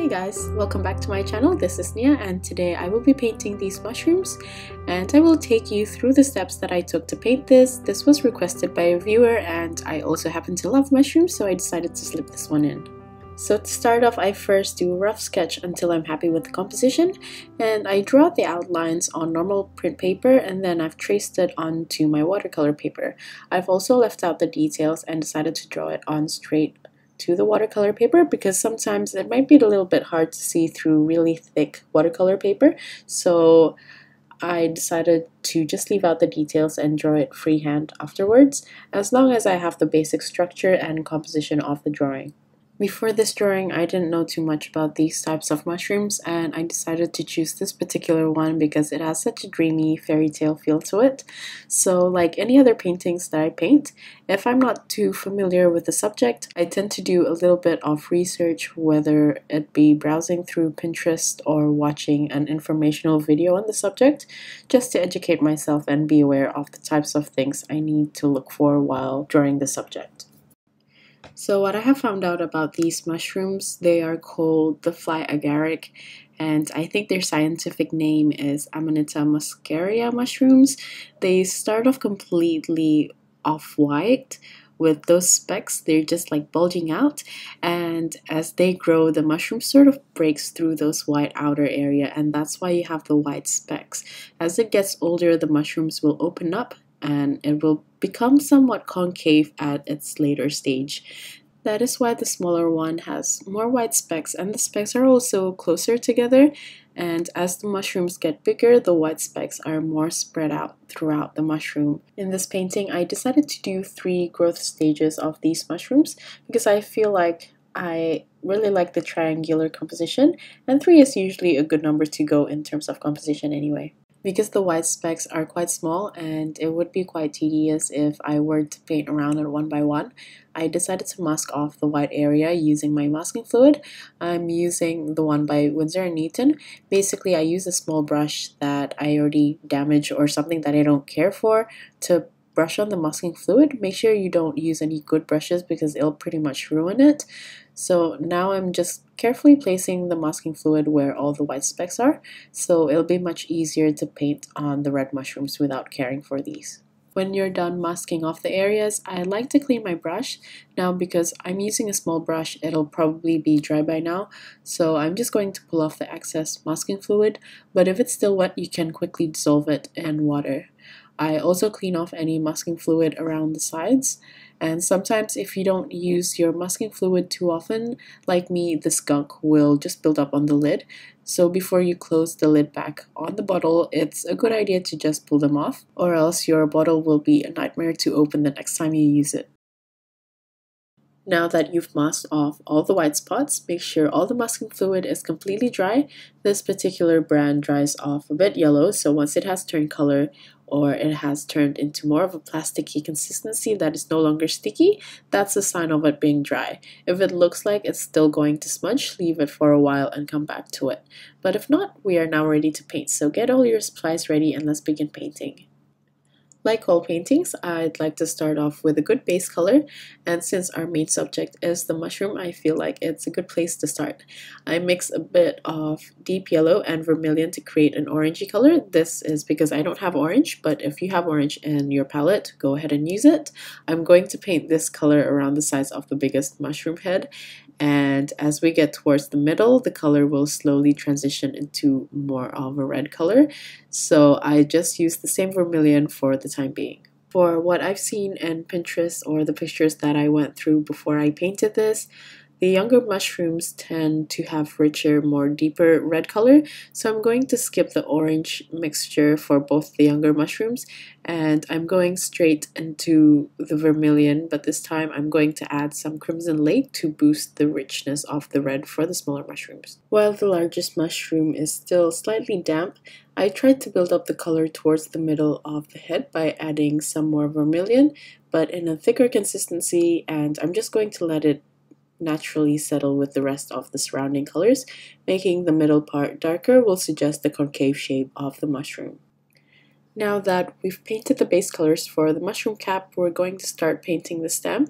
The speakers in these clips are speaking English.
Hey guys, welcome back to my channel. This is Nia and today I will be painting these mushrooms and I will take you through the steps that I took to paint this. This was requested by a viewer and I also happen to love mushrooms, so I decided to slip this one in. So to start off, I first do a rough sketch until I'm happy with the composition, and I draw out the outlines on normal print paper and then I've traced it onto my watercolor paper. I've also left out the details and decided to draw it on straight to the watercolor paper because sometimes it might be a little bit hard to see through really thick watercolor paper, so I decided to just leave out the details and draw it freehand afterwards, as long as I have the basic structure and composition of the drawing. Before this drawing, I didn't know too much about these types of mushrooms, and I decided to choose this particular one because it has such a dreamy fairy tale feel to it. So like any other paintings that I paint, if I'm not too familiar with the subject, I tend to do a little bit of research, whether it be browsing through Pinterest or watching an informational video on the subject, just to educate myself and be aware of the types of things I need to look for while drawing the subject. So what I have found out about these mushrooms, they are called the fly agaric, and I think their scientific name is Amanita muscaria mushrooms. They start off completely off-white with those specks. They're just like bulging out, and as they grow, the mushroom sort of breaks through those white outer area, and that's why you have the white specks. As it gets older, the mushrooms will open up and it will become somewhat concave at its later stage. That is why the smaller one has more white specks, and the specks are also closer together, and as the mushrooms get bigger, the white specks are more spread out throughout the mushroom. In this painting, I decided to do 3 growth stages of these mushrooms because I feel like I really like the triangular composition, and 3 is usually a good number to go in terms of composition anyway. Because the white specks are quite small and it would be quite tedious if I were to paint around it one by one, I decided to mask off the white area using my masking fluid. I'm using the one by Winsor & Newton. Basically, I use a small brush that I already damaged or something that I don't care for to brush on the masking fluid. Make sure you don't use any good brushes because it'll pretty much ruin it. So now I'm just carefully placing the masking fluid where all the white specks are, so it'll be much easier to paint on the red mushrooms without caring for these. When you're done masking off the areas, I like to clean my brush. Now because I'm using a small brush, it'll probably be dry by now, so I'm just going to pull off the excess masking fluid, but if it's still wet, you can quickly dissolve it in water. I also clean off any masking fluid around the sides, and sometimes if you don't use your masking fluid too often, like me, the skunk will just build up on the lid. So before you close the lid back on the bottle, it's a good idea to just pull them off, or else your bottle will be a nightmare to open the next time you use it. Now that you've masked off all the white spots, make sure all the masking fluid is completely dry. This particular brand dries off a bit yellow, so once it has turned color or it has turned into more of a plasticky consistency that is no longer sticky, that's a sign of it being dry. If it looks like it's still going to smudge, leave it for a while and come back to it. But if not, we are now ready to paint, so get all your supplies ready and let's begin painting. Like all paintings, I'd like to start off with a good base color, and since our main subject is the mushroom, I feel like it's a good place to start. I mix a bit of deep yellow and vermilion to create an orangey color. This is because I don't have orange, but if you have orange in your palette, go ahead and use it. I'm going to paint this color around the size of the biggest mushroom head, and as we get towards the middle, the color will slowly transition into more of a red color. So I just use the same vermilion for the time being. For what I've seen in Pinterest or the pictures that I went through before I painted this, the younger mushrooms tend to have richer, more deeper red color, so I'm going to skip the orange mixture for both the younger mushrooms, and I'm going straight into the vermilion, but this time I'm going to add some crimson lake to boost the richness of the red for the smaller mushrooms. While the largest mushroom is still slightly damp, I tried to build up the color towards the middle of the head by adding some more vermilion, but in a thicker consistency, and I'm just going to let it naturally settle with the rest of the surrounding colors. Making the middle part darker will suggest the concave shape of the mushroom. Now that we've painted the base colors for the mushroom cap, we're going to start painting the stem.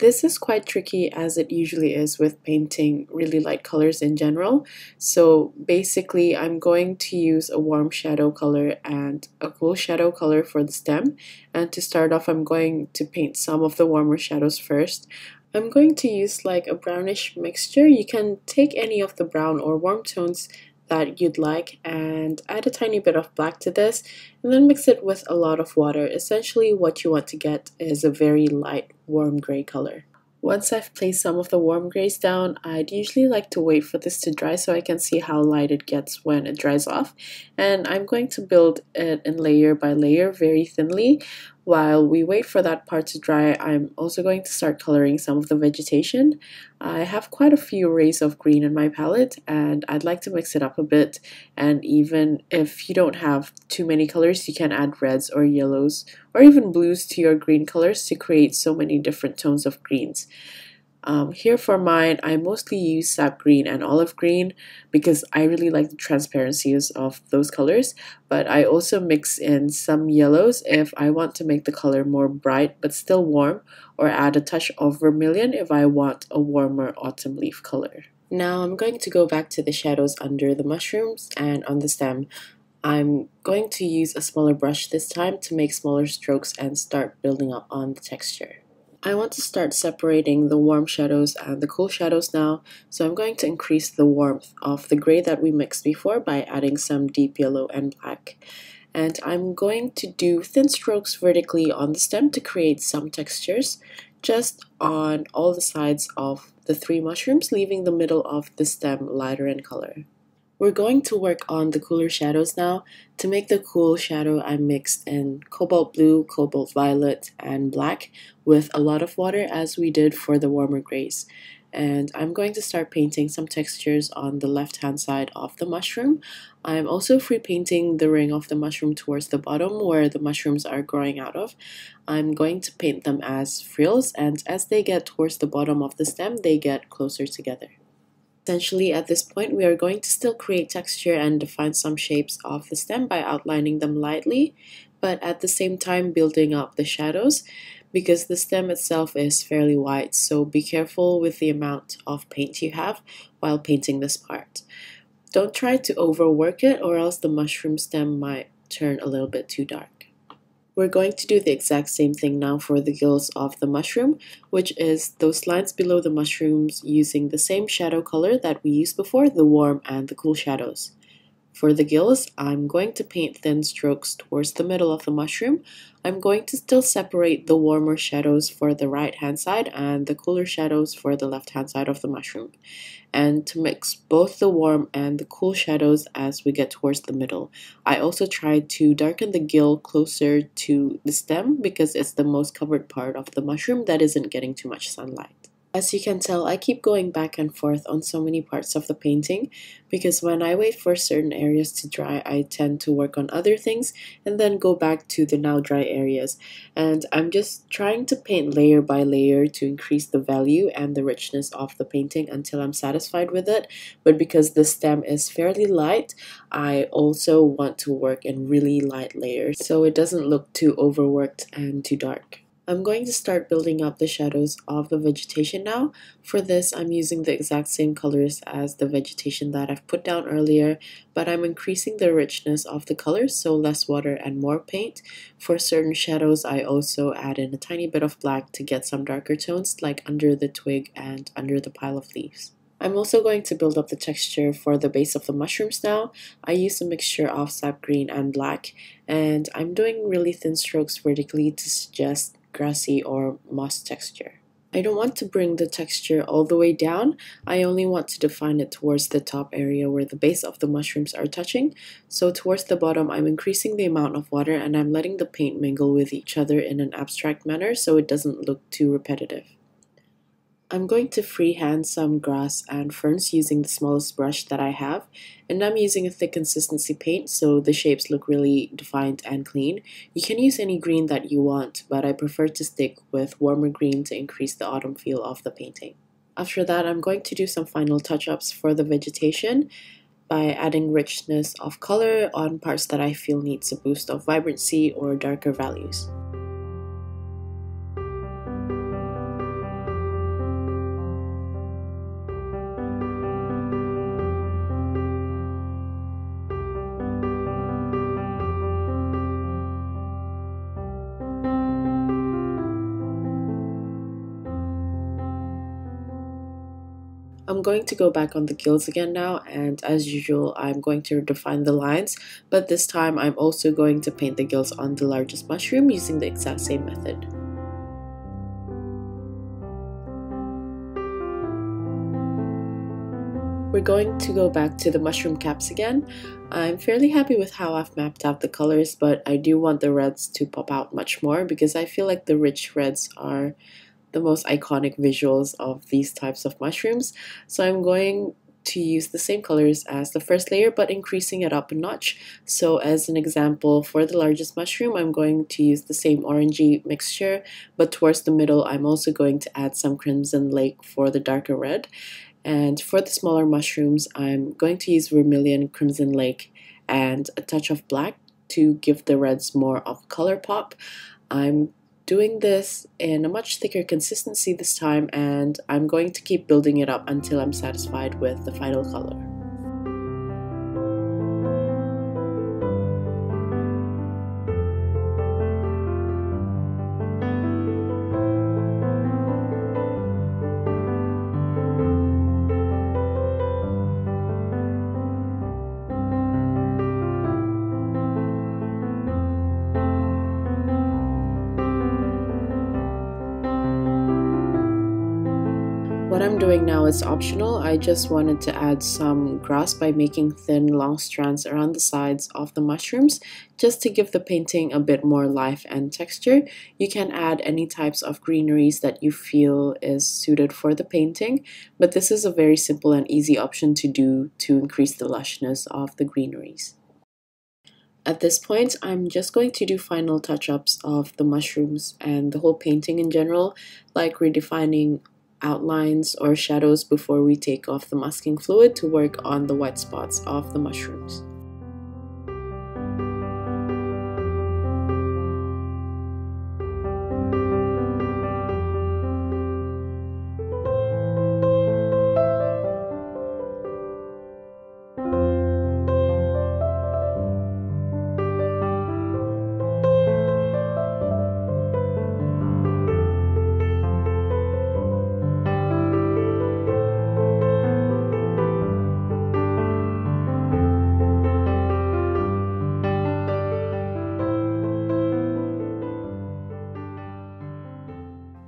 This is quite tricky as it usually is with painting really light colors in general. So basically I'm going to use a warm shadow color and a cool shadow color for the stem. And to start off, I'm going to paint some of the warmer shadows first. I'm going to use like a brownish mixture. You can take any of the brown or warm tones that you'd like and add a tiny bit of black to this and then mix it with a lot of water. Essentially what you want to get is a very light warm gray color. Once I've placed some of the warm grays down, I'd usually like to wait for this to dry so I can see how light it gets when it dries off. And I'm going to build it in layer by layer very thinly. While we wait for that part to dry, I'm also going to start coloring some of the vegetation. I have quite a few rays of green in my palette and I'd like to mix it up a bit. And even if you don't have too many colors, you can add reds or yellows or even blues to your green colors to create so many different tones of greens. Here for mine, I mostly use sap green and olive green because I really like the transparencies of those colors, but I also mix in some yellows if I want to make the color more bright but still warm, or add a touch of vermilion if I want a warmer autumn leaf color. Now I'm going to go back to the shadows under the mushrooms and on the stem. I'm going to use a smaller brush this time to make smaller strokes and start building up on the texture. I want to start separating the warm shadows and the cool shadows now, so I'm going to increase the warmth of the gray that we mixed before by adding some deep yellow and black. And I'm going to do thin strokes vertically on the stem to create some textures, just on all the sides of the 3 mushrooms, leaving the middle of the stem lighter in color. We're going to work on the cooler shadows now. To make the cool shadow, I mixed in cobalt blue, cobalt violet, and black with a lot of water as we did for the warmer grays. And I'm going to start painting some textures on the left-hand side of the mushroom. I'm also free painting the ring of the mushroom towards the bottom where the mushrooms are growing out of. I'm going to paint them as frills, and as they get towards the bottom of the stem, they get closer together. Essentially, at this point, we are going to still create texture and define some shapes of the stem by outlining them lightly, but at the same time building up the shadows because the stem itself is fairly wide, so be careful with the amount of paint you have while painting this part. Don't try to overwork it or else the mushroom stem might turn a little bit too dark. We're going to do the exact same thing now for the gills of the mushroom, which is those lines below the mushrooms using the same shadow color that we used before, the warm and the cool shadows. For the gills, I'm going to paint thin strokes towards the middle of the mushroom. I'm going to still separate the warmer shadows for the right hand side and the cooler shadows for the left hand side of the mushroom, and to mix both the warm and the cool shadows as we get towards the middle. I also tried to darken the gill closer to the stem because it's the most covered part of the mushroom that isn't getting too much sunlight. As you can tell, I keep going back and forth on so many parts of the painting because when I wait for certain areas to dry, I tend to work on other things and then go back to the now dry areas. And I'm just trying to paint layer by layer to increase the value and the richness of the painting until I'm satisfied with it. But because the stem is fairly light, I also want to work in really light layers so it doesn't look too overworked and too dark. I'm going to start building up the shadows of the vegetation now. For this, I'm using the exact same colors as the vegetation that I've put down earlier, but I'm increasing the richness of the colors, so less water and more paint. For certain shadows, I also add in a tiny bit of black to get some darker tones, like under the twig and under the pile of leaves. I'm also going to build up the texture for the base of the mushrooms now. I use a mixture of sap green and black, and I'm doing really thin strokes vertically to suggest grassy or moss texture. I don't want to bring the texture all the way down. I only want to define it towards the top area where the base of the mushrooms are touching. So towards the bottom, I'm increasing the amount of water and I'm letting the paint mingle with each other in an abstract manner so it doesn't look too repetitive. I'm going to freehand some grass and ferns using the smallest brush that I have, and I'm using a thick consistency paint so the shapes look really defined and clean. You can use any green that you want, but I prefer to stick with warmer green to increase the autumn feel of the painting. After that, I'm going to do some final touch-ups for the vegetation by adding richness of color on parts that I feel needs a boost of vibrancy or darker values. I'm going to go back on the gills again now, and as usual I'm going to define the lines, but this time I'm also going to paint the gills on the largest mushroom using the exact same method. We're going to go back to the mushroom caps again. I'm fairly happy with how I've mapped out the colors, but I do want the reds to pop out much more because I feel like the rich reds are the most iconic visuals of these types of mushrooms. So I'm going to use the same colors as the first layer but increasing it up a notch. So as an example, for the largest mushroom I'm going to use the same orangey mixture, but towards the middle I'm also going to add some crimson lake for the darker red. And for the smaller mushrooms, I'm going to use vermilion, crimson lake, and a touch of black to give the reds more of a color pop. I'm doing this in a much thicker consistency this time, and I'm going to keep building it up until I'm satisfied with the final color. What I'm doing now is optional. I just wanted to add some grass by making thin long strands around the sides of the mushrooms just to give the painting a bit more life and texture. You can add any types of greeneries that you feel is suited for the painting, but this is a very simple and easy option to do to increase the lushness of the greeneries. At this point, I'm just going to do final touch-ups of the mushrooms and the whole painting in general, like redefining outlines or shadows before we take off the masking fluid to work on the white spots of the mushrooms.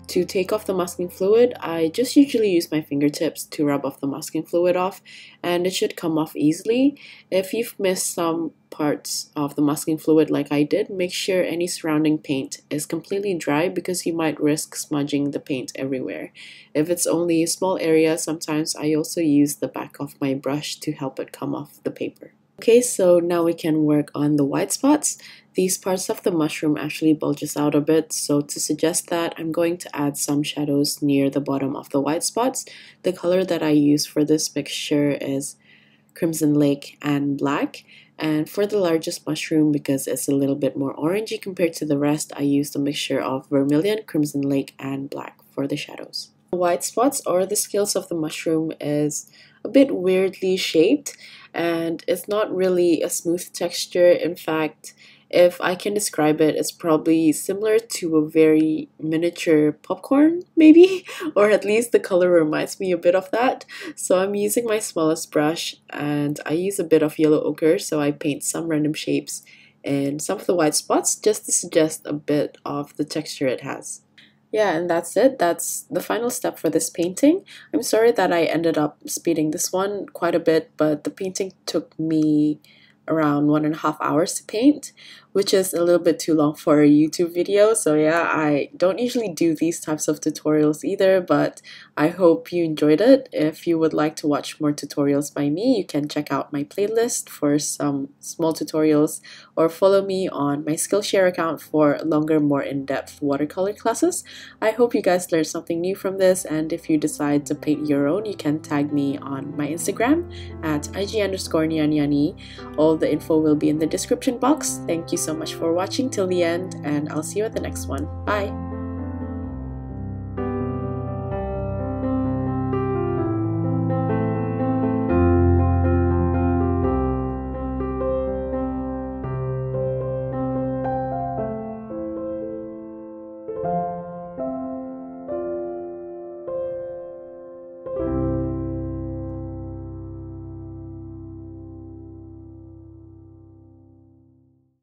To take off the masking fluid, I just usually use my fingertips to rub off the masking fluid off, and it should come off easily. If you've missed some parts of the masking fluid like I did, make sure any surrounding paint is completely dry because you might risk smudging the paint everywhere. If it's only a small area, sometimes I also use the back of my brush to help it come off the paper. Okay, so now we can work on the white spots. These parts of the mushroom actually bulges out a bit, so to suggest that, I'm going to add some shadows near the bottom of the white spots. The color that I use for this mixture is Crimson Lake and Black. And for the largest mushroom, because it's a little bit more orangey compared to the rest, I used a mixture of Vermilion, Crimson Lake, and Black for the shadows. The white spots, or the scales of the mushroom, is a bit weirdly shaped, and it's not really a smooth texture. In fact, if I can describe it, it's probably similar to a very miniature popcorn, maybe, or at least the color reminds me a bit of that. So I'm using my smallest brush, and I use a bit of yellow ochre, so I paint some random shapes in some of the white spots just to suggest a bit of the texture it has. Yeah, and that's it. That's the final step for this painting. I'm sorry that I ended up speeding this one quite a bit, but the painting took me around 1.5 hours to paint, which is a little bit too long for a YouTube video. So yeah, I don't usually do these types of tutorials either, but I hope you enjoyed it. If you would like to watch more tutorials by me, you can check out my playlist for some small tutorials, or follow me on my Skillshare account for longer, more in-depth watercolor classes. I hope you guys learned something new from this, and if you decide to paint your own, you can tag me on my Instagram at ig_nyanyani. All the info will be in the description box. Thank you so much for watching till the end, and I'll see you at the next one. Bye!